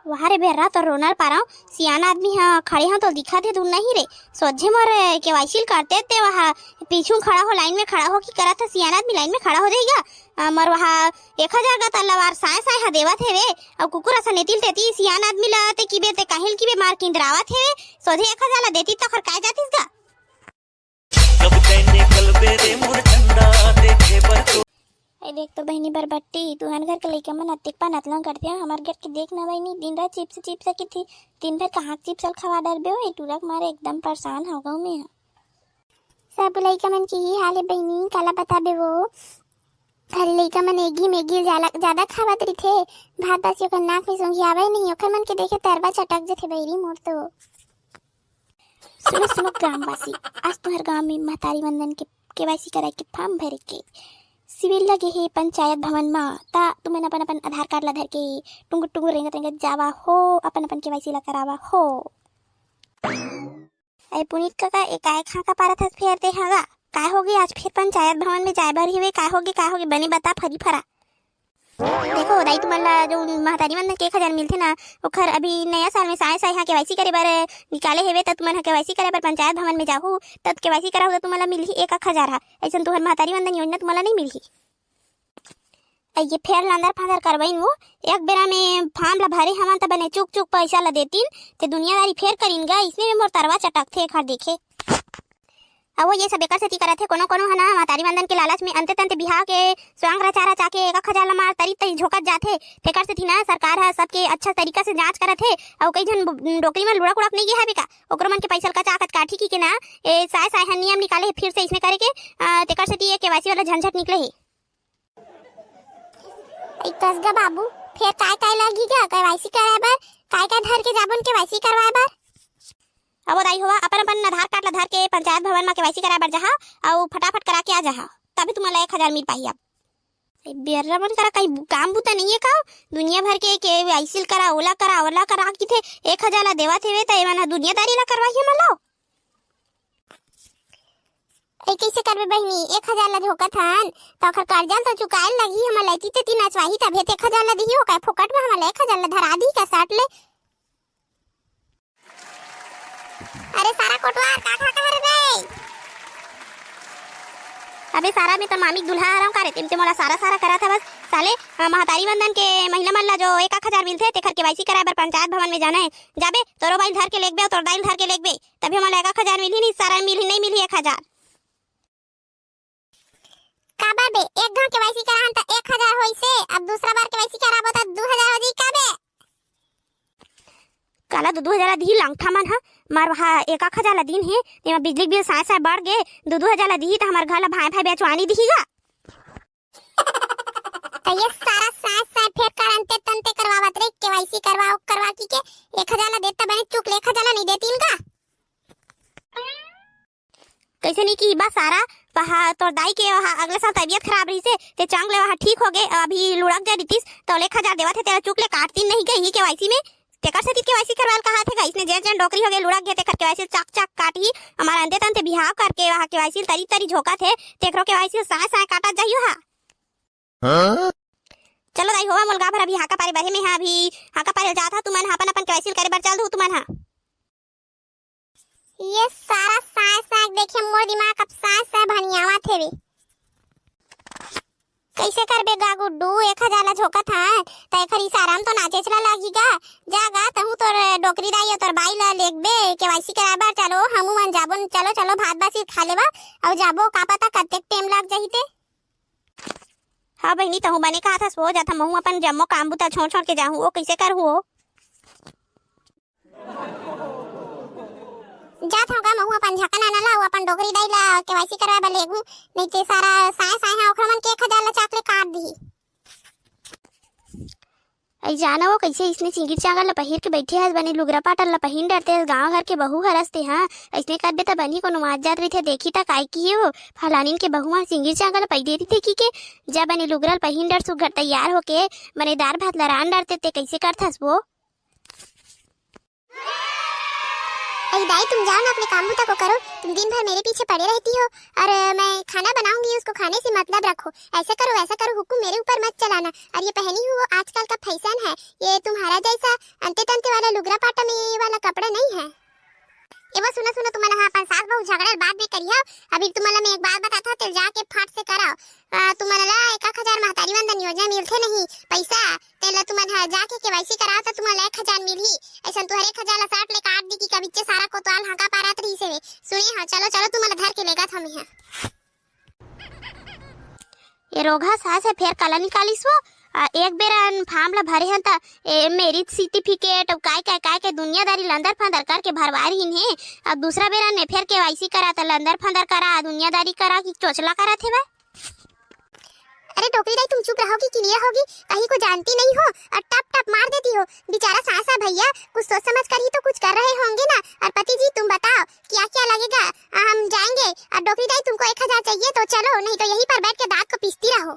वहाँ रे बेर्रा तो रोनल पाराओ सियाना आदमी हाँ खड़े हो तो दिखा थे तू नहीं रे सोझे मोर केवाईसी करते थे वहाँ पीछू खड़ा हो लाइन में खड़ा हो कि करा था सियाना आदमी लाइन में खड़ा हो जाएगा मर वहाँ 1000 का तलवार साय साय हा देवा थे रे और कुकुर ऐसा नेतिल तेती सियाना आदमी ला ते की बे ते काहिल की बे मार किंद्रावा थे सोझे 1000 ला देती तो खर काय जातीस गा कब कहने कलबे रे मोर ठंडा देखे पर देख तो बहनी बरबट्टी तुहन घर के लइका मन अतिक पा नतला करते हैं हमार घर के देख ना बहनी दिन रात चिप्स की थी दिन भर कहाँ चिप्स खवा डर बे हो टूरक मारे एकदम परेशान हो गऊ मैं सब लइका मन की ही हाल है बहनी काला बता बे वो हर लइका मन एगी मेगी ज्यादा खावत रही थे भात बासी ओकर नाक में सूंघी आवे नहीं ओकर मन के देखे तरवा चटक जथे बैरी मोर तो सुनो ग्रामवासी आज तुम्हारे गांव में महतारी वंदन के केवाईसी कराए के फॉर्म भरे के सिविल लगे है पंचायत भवन में ता तुमन अपन अपन आधार कार्ड ला धर के टुंगु रेंगत जावा हो अपन केवाईसी ला करावा हो ए पुनीत काका एकाए खा का पारा था फेर दे हागा काय होगी आज फिर पंचायत भवन में जाए बार हिवे काय होगी बने बता फरी फरा देखो दाई तुम्हारा जो महतारी वंदन के 1000 मिलथे ना ओखर अभी नया साल में साय साय केवाईसी करे बार निकाले हेवे त तुमन केवाईसी करे बार पंचायत भवन में जाहू तब केवाईसी करा हो तुम्हारा मिलही 1000 ऐसा तुहर महतारी वंदन योजना तुम्हारा नहीं मिलही ये फेर लांदर फांदर करवाइन वो एक बेरा में फार्म ला भरे हमन त बने चुक पैसा ला देतीन ते दुनियादारी फेर करीन गा इसमें में मोर तरवा चटक थे खर देखे अब वो ये सब एकर सेती करत है कोनो है ना महतारी वंदन के लालच में अंते तंते बिहाव के स्वांग रचा के 1000 ला मार तरी झोकत जाथे तेकर सेती ना सरकार है सबके अच्छा तरीका से जांच करत है और कई जन डोकरी में लुड़क नहीं गया है बेका ओकरो मन के पैसा का चाकत काठी की के ना ए साय नियम निकाले फिर से इसमें करे के तेकर सेती ये केवाईसी वाला झंझट निकले है कसगा बाबू फिर काय लगी गा केवाईसी कराए बर काय धर के जाबन केवाईसी करवाए बर अब दाई हुआ अपन आधार कार्ड ला धर के पंचायत भवन में केवाईसी कराए बर जहा और फटाफट करा के आ जहा तभी तुम्हारा 1000 मिल पाही अब बेर्रा मन करा कहीं काम बुता नहीं है का दुनिया भर के केवाईसी करा ओला करा की थे 1000 ला देवा थे त एमन दुनियादारी ला करवाही मलाओ ए कैसे करबे बहनी 1000 ला धोखा थान तो ओकर कर्जा तो चुकाए लगी हम लैती ते तीन नचवाही तबे 1000 ला दियो काय फोकट में हम 1000 ला धरा दी का साट ले अरे सारा कोटवार काठा कर बे अबे सारा में तो मामी दुल्हा आराम करे तिमते मोला सारा करा था बस साले महतारी वंदन के महीना मन ला जो 1000 मिलथे तेखर केवाईसी कराए बर पंचायत भवन में जाना है जाबे तोरो बाइल धर के लेगबे और तोर दाइल धर के लेगबे तभी मोला 1000 मिलही नहीं सारा मिलही नहीं मिलही 1000 काबा बे एक घंटा केवाईसी कराहन त 1000 होइसे अब दूसरा बार केवाईसी कराबो त 2000 हो जी काबे काला 2000 दी लंगठा मन हा मार वहा 1000 ला दिन है तेमा बिजली बिल साय बढ़ गए 2000 ला दी त हमर घर ला भाई बेचवानी दीहीगा त ये सारा साय फेर करंते तंते करवावत रे केवाईसी करवा की के 1000 ला देता बने चुक 1000 ला नहीं देतीन का कैसे नहीं की बा सारा वहा तोर दाई के वहा अगले साल तबीयत खराब रही से ते चांगले वहा ठीक हो गए अभी लुढ़क जा दितिस तो 1000 देवा थे तेरा चुकले काटतीन नहीं गई केवाईसी में तेकर से केवाईसी करवाल कहा थे इसने जैन डोकरी हो गए लुढ़क गए तेकर केवाईसी चक काटी हमारा अंते तंते बिहाव करके वहा केवाईसी तरी झोका थे तेकरो केवाईसी साय काटा जाइयो हा चलो दाई होवा मुलगा भर अभी हाका पारे बारे में हां अभी हाका पारे जाता तुमन अपन केवाईसी करे बर चल दू तुमन हा ये सारा साय देखे मोर दिमाग अब साय भनियावा थे वे कैसे करबे गा गुड्डू 1000 ला झोका था त एखर इशारा तो नाचे चला लागीगा जागा तहु तोर डोकरी दाई तोर बाई ला लेगबे केवाईसी कराबा चलो हमू मन जाबो चलो भात बासी खा लेबा और जाबो का पता कते टाइम लग जाहिते हां बहनी तहु बने कहा था सो जाता महू अपन जम्मो काम बुता छोड़ के जाहू ओ कैसे कर हो जात होगा महू अपन झकना न लाओ अपन डोकरी दाई ला केवाईसी करवा बा लेगू नहीं ते सारा साय है ओखर मन के 1000 ला चाकले काट दी आई जाना वो कैसे इसने सिंगिर चांगल ला पहिर के बैठे हस बने लुगरा पाटल ला पहिन डरते गांव घर के बहू हरसते हां ऐसने करबे त बनी कोनो मात जात रही थे देखी त काय की हो फलानीन के बहू मां सिंगिर चांगल पई देती थे की के जब बने लुगरल पहिन डर सुघर तैयार होके बने दार भात ला रान डरते ते कैसे करथस वो अरे दाई तुम जाओ ना अपने काम बुता को करो तुम दिन भर मेरे पीछे पड़े रहती हो और मैं खाना बनाऊंगी उसको खाने से मतलब रखो ऐसा करो वैसा करो हुक्म मेरे ऊपर मत चलाना और ये पहनी हुई वो आजकल का फैशन है ये तुम्हारा जैसा अंते लुगरा पाटा में ये वाला कपड़ा नहीं है। एवं सुनो सुनो, तुम्हारा हाँ अपन सास बहु झगड़ा बाद में करियो। अभी तुम्हारा मैं एक बात बताता, तेल जाके फाट से कराओ। तुम्हारा ला 1000 महतारी वंदन योजना मिलते नहीं पैसा, तेल तुम्हारा जाके केवाईसी कराओ तो तुम्हारा 1000 मिलही। ऐसा तुम्हारे 1000 ला 60 ले काट दी कि कबिच्चे सारा कोतवाल हाका पारात रही से सुनी। हाँ चलो चलो, तुम्हारा धर के लेगा था मैं। ये रोगा सास है फिर कला निकालिस वो एक बेर फार्म ला भरे हन त मेरिट सर्टिफिकेट और काय के दुनियादारी लंदर फंदर करके भरवारी हिन है। अब दूसरा बेर ने फिर केवाईसी करा त लंदर फंदर करा दुनियादारी करा कि चोचला करा थे बे। अरे टोकरी दाई, तुम चुप रहोगी कि क्लियर होगी? कहीं को जानती नहीं हो और टप टप मार देती हो। बेचारा सासा भैया कुछ सोच समझ कर ही तो कुछ कर रहे होंगे ना। और पति जी तुम बताओ क्या क्या लगेगा? हम जाएंगे। और टोकरी दाई तुमको 1000 चाहिए तो चलो, नहीं तो यहीं पर बैठ के दांत को पीसती रहो।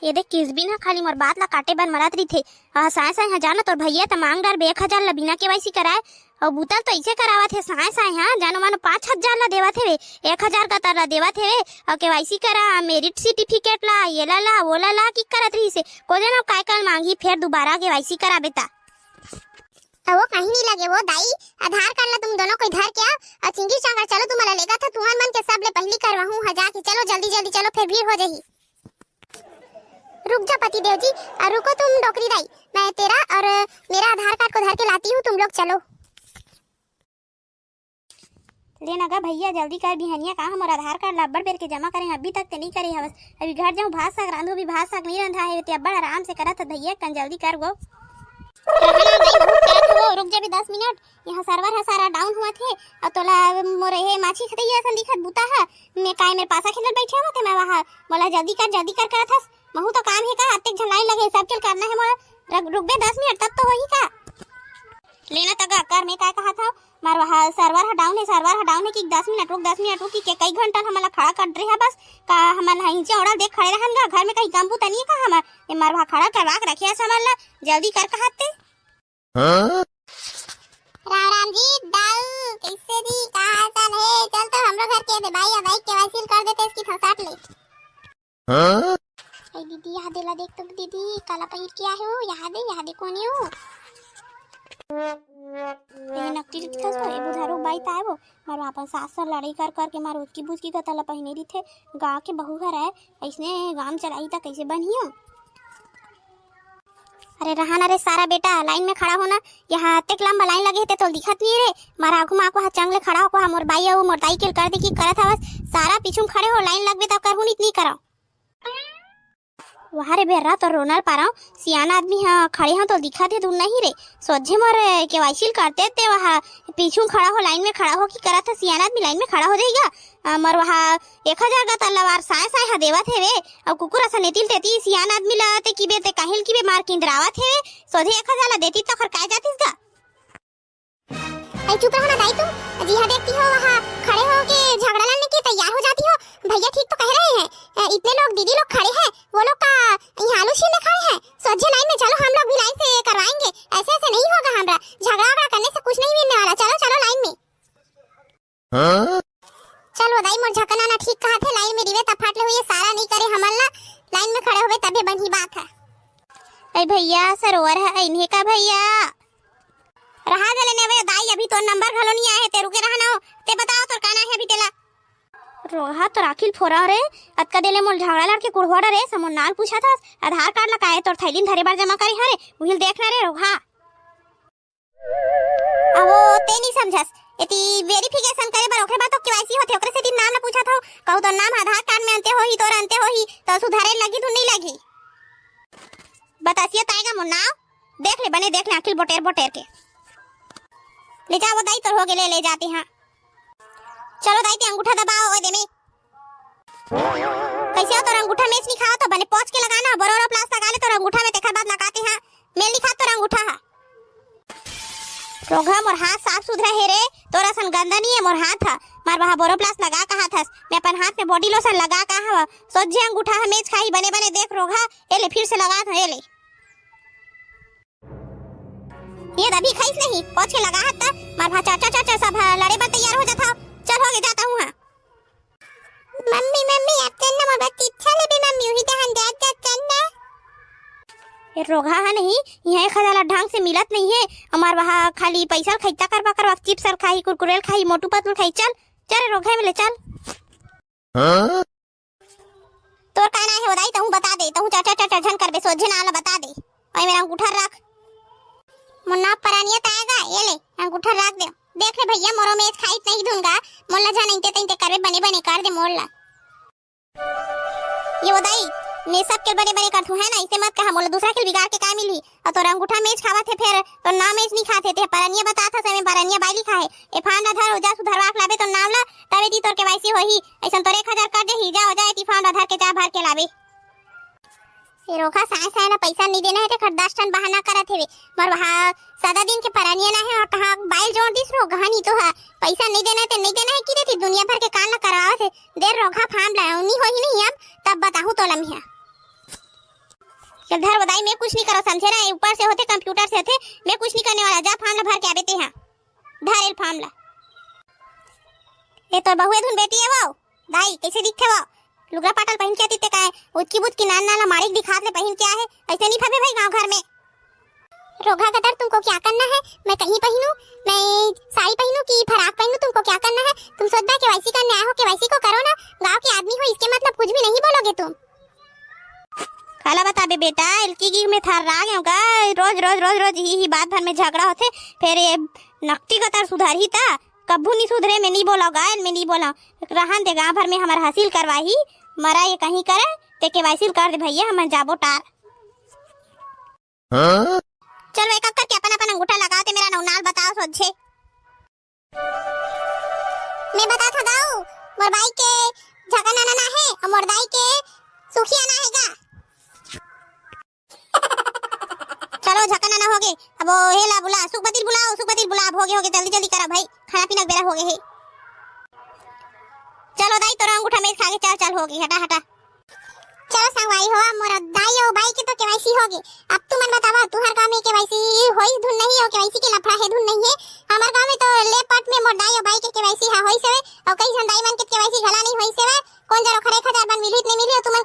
ये देख किस बिना खाली मोर बात ला काटे बन मरत रही थे। साय साय हाँ जानो तोर भैया त मांग डाल 1000 ला बिना केवाईसी कराए और बूतल तो ऐसे करावत है। साय साय हाँ जानो मानो 5000 ला देवत है, 1000 का तर ला देवत है और केवाईसी करा मेरिट सर्टिफिकेट ला ये ला वो ला की करत रही से को जन काय कल मांगी फिर दोबारा केवाईसी करा बेटा। वो कहीं नहीं लगे वो दाई, आधार कार्ड ला तुम दोनों को धर के आओ और चिंगी चांगर चलो, तुम्हारा लेगा था तुहार मन के सब ले पहली करवाहूं। हजार के चलो जल्दी जल्दी चलो, फिर भीड़ हो जाही। रुक जा पति देव जी, और रुको तुम डोकरी दाई, मैं तेरा और मेरा आधार कार्ड को धर के लाती हूँ, तुम लोग चलो। लेना गा भैया जल्दी कर बिहनिया का हमारा आधार कार्ड लब्बड़ बेर के जमा करें, अभी तक तो नहीं करे हवस। अभी घर जाऊँ भात साग रांधू, भी भात साग नहीं रंधा है, अब्बड़ आराम से करा था भैया कन जल्दी कर गो। रुक जा भी 10 मिनट, यहाँ सर्वर है सारा डाउन हुआ थे और तोला मोरे हे माछी खतई ऐसा दिखत बुता है। मैं काय मेरे पासा खेलत बैठे हुए थे, मैं वहाँ बोला जल्दी कर करत हस। महू तो काम है का अत्ते झलाई लगे सब चल करना है मोला। रुक बे 10 मिनट तब तो होही का लेना तक कर। मैं काय कहा था मार वहाँ सर्वर है डाउन है कि 10 मिनट रुक कि कई घंटा हमला खड़ा कर रहे है बस का हमन नीचे ओड़ा देख खड़े रहन गा। घर में कहीं काम बुता नहीं का हमर ये मार वहाँ खड़ा करवा के रखिया सामान ला जल्दी कर कहते। राम जी डाल कैसे दी कहा चल है चल तो हम लोग घर के दे भाई भाई केवाईसी कर देते इसकी 60 ले। ए दीदी यहाँ देला देख तो दीदी काला पहिर क्या है वो यहाँ दे कौन है वो? ये नकली दिखता है ये बुधारो बाई ताए वो मारो अपन सास से लड़ाई कर के मारो उसकी बुझकी का तला पहिने दी थे। गाँव के बहू घर है इसने गांव चलाई था कैसे बनियो। अरे रहा ना रे सारा बेटा लाइन में खड़ा होना, यहाँ तक लंबा लाइन लगे थे तो दिखत नहीं रे। मारा आगू में आपको चंगले खड़ा हो मोर बाई हो मोर दाई के कर दे की करत हवस सारा पीछू खड़े हो लाइन लगबे तब करहू इतनी कराओ। वहाँ रे बेरा तो रोनल पा रहा हूँ सियाना आदमी हाँ खड़े हैं तो दिखा थे दूर नहीं रे सोझे मोर केवाईसी करते थे वहाँ पीछू खड़ा हो लाइन में खड़ा हो कि करा था सियाना आदमी लाइन में खड़ा हो जाएगा। मर वहाँ 1000 का तलवार साय हा देवा थे वे और कुकुर ऐसा नेतिल तेती सियाना आदमी लाते की बे ते काहिल की बे मार किंद्रावा थे वे सोझे 1000 ला देती तो खर काय जातीस गा। चुप रहो ना दाई तुम जी हाँ देखती हो वहाँ खड़े हो के झगड़ा लड़ने के तैयार हो जाती हो। भैया ठीक तो कह रहे हैं इतने लोग दीदी लोग खड़े हैं वो लोग का यहाँ आलूशी में खड़े हैं सोझे लाइन में चलो हम लोग भी लाइन से करवाएंगे। ऐसे ऐसे नहीं होगा हमरा झगड़ा करने से कुछ नहीं मिलने वाला। चलो चलो लाइन में चलो दाई मोर झकना ना ठीक कहा थे लाइन में रिवे तब फाटले हुए सारा नहीं करे हमला लाइन में खड़े हुए तभी बनी बात है। अरे भैया सरोवर है इन्हें का भैया रहा जले ने भैया दाई अभी तो नंबर घलो नहीं आए ते रुके रहना हो ते बताओ तोर काना है अभी तेला रोहा तो राखिल फोरा रे अतका देले मोल झगड़ा लड़के कुड़होड़ा रे समोन नाल पूछा था आधार कार्ड लगाए तोर थैलीन धरे बार जमा करी हरे उहिल देखना रे रोहा अब ते नहीं समझस एती वेरिफिकेशन करे बार ओकरे बाद तो केवाईसी होथे ओकरे से तीन नाम ना पूछा था कहू तो नाम आधार कार्ड में अंते होही तोर अंते होही तो सुधारे लगी तू नहीं लगी बतासिए ताएगा मोर नाम देख ले बने देख ले आखिल बोटेर के ले जाओ दाई तो हो गए ले जाते हैं। चलो दाई ते अंगूठा दबाओ ओए दे में कैसे हो तो अंगूठा में नहीं खाओ तो बने पोंछ के लगाना बरोरो प्लास लगा ले तो अंगूठा में तेखर बाद लगाते हैं मेल नहीं खा तो अंगूठा है रोगा मोर हाथ साफ सुथरा है रे तोरा सन गंदा नहीं है मोर हाथ है मार वहां बोरो प्लास लगा का हाथ हस मैं अपन हाथ में बॉडी लोशन लगा का हवा सोझे अंगूठा है मेज खाई बने बने देख रोगा ए ले फिर से लगा था ए ले ये अभी खाइस नहीं पोंछ के लगा हाथ मार भा चाचा सब लड़े पर तैयार हो जाता चल हो गए जाता हूं मम्मी अब चलना मोर बात इच्छा ले बे मम्मी उही दहन दे चलना ये रोगा है नहीं, यहाँ खजाला ढंग से मिलत नहीं है। हमार वहाँ खाली पैसा खैता करवा करवा चिप्स खाई, कुरकुरे खाई, मोटू पतलू खाई। चल चल रोगा मिले चल। तोर कहना है उदाई तहु बता दे, तहु चाचा चाचा झन कर बे सोझे नाला बता दे। और मेरा अंगूठा रख, मुन्ना परानियत आएगा। ये ले अंगूठा रख दे। देख ले भैया मोरो में खाई नहीं दूंगा, मोला जान इंते तंते करबे बने बने कर दे मोला। ये उदाई मैं सब के बने बने कर तू है ना, इसे मत कहा। मोला दूसरा खेल बिगाड़ के का मिली। और तोरा अंगूठा मेज खावा थे फिर तो ना मेज नहीं खाते थे। परनिया बता था समय परनिया बाली खाए। ए फांड आधार हो जा सुधरवा के लाबे तो नाम ला तवे दी तोर के वाईसी होही। ऐसा तोरे 1000 कर दे ही जा हो जाए ती फांड आधार के जा भर के लाबे। ये रोखा साए साए ना पैसा नहीं देना है ते खरदास टन बहाना करत हेवे। मर वहां सादा दिन के परनिया ना है और कहां बाइल जोड़ दिस रो गहानी तो है। पैसा नहीं देना है ते नहीं देना है की देती दुनिया भर के कान ला करावत है। देर रोखा फार्म लाउनी होही नहीं अब तब बताहू तो लम्हिया। धर बदाई मैं कुछ नहीं करो समझे ना, ऊपर से होते कंप्यूटर से होते, मैं कुछ नहीं करने वाला। जा फार्म ला भर के आबे ते हां धरेल फार्म ला। ए तो बहुए धुन बेटी है वो दाई कैसे दिखथे वो लुगा पाटल पहन के आती ते काय उतकी बुत की नान नाला मारिक दिखात ले पहन के आए। ऐसे नहीं फबे भाई गांव घर में। रोगा कदर तुमको क्या करना है? मैं कहीं पहनूं, मैं साड़ी पहनूं कि फराक पहनूं, तुमको क्या करना है? तुम सोचता केवाईसी करने आए हो, केवाईसी को करो ना। गांव के आदमी हो इसके मतलब कुछ भी नहीं बोलोगे तुम। खाला बता बे बेटा एलकी की में थार राग होगा। रोज रोज रोज रोज ही बात भर में झगड़ा होते। फिर ये नकटी कतर सुधार ही था कभू नहीं सुधरे। मैं नहीं बोला गायल में नहीं बोला रहन दे। गांव भर में हमार हासिल करवाही मरा ये कहीं करे ते केवाईसी कर दे भैया हम जाबो टार। चलो एक करके अपन अपन अंगूठा लगाओ ते मेरा नाल बताओ सोझे। मैं बता था दाऊ मोर भाई के झगना ना है और मोर दाई के सुखिया ना हैगा। चलो झकना ना होगे अब हेला बुला सुखपति बुलाओ, सुखपति बुला। होगे होगे जल्दी जल्दी करा भाई, खाना पीना बेरा होगे है। चलो दाई तोरा अंगूठा में खा के चल चल होगी हटा हटा। चलो संगवाई हो मोर दाई और भाई के तो केवाईसी होगे। अब तू मन बतावा तुहर गांव में केवाईसी होई धुन नहीं हो, केवाईसी के लफड़ा है धुन नहीं है। हमार गांव में तो लेपट में मोर दाई और भाई के केवाईसी हा होई सेवे और कई झन दाई मन के केवाईसी घला नहीं होई सेवे। कौन जरो खरे 1000 बन मिलित नहीं मिली तुम